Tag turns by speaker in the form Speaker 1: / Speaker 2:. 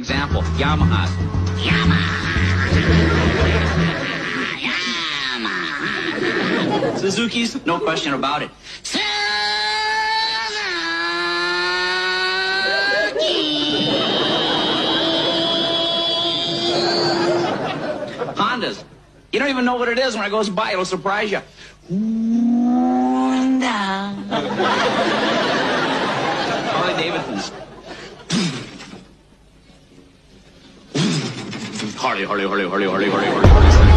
Speaker 1: Example, Yamaha. Suzuki's, no question about it. Hondas. You don't even know what it is. When it goes by, it'll surprise you. Honda. Harley Davidson's. Harley.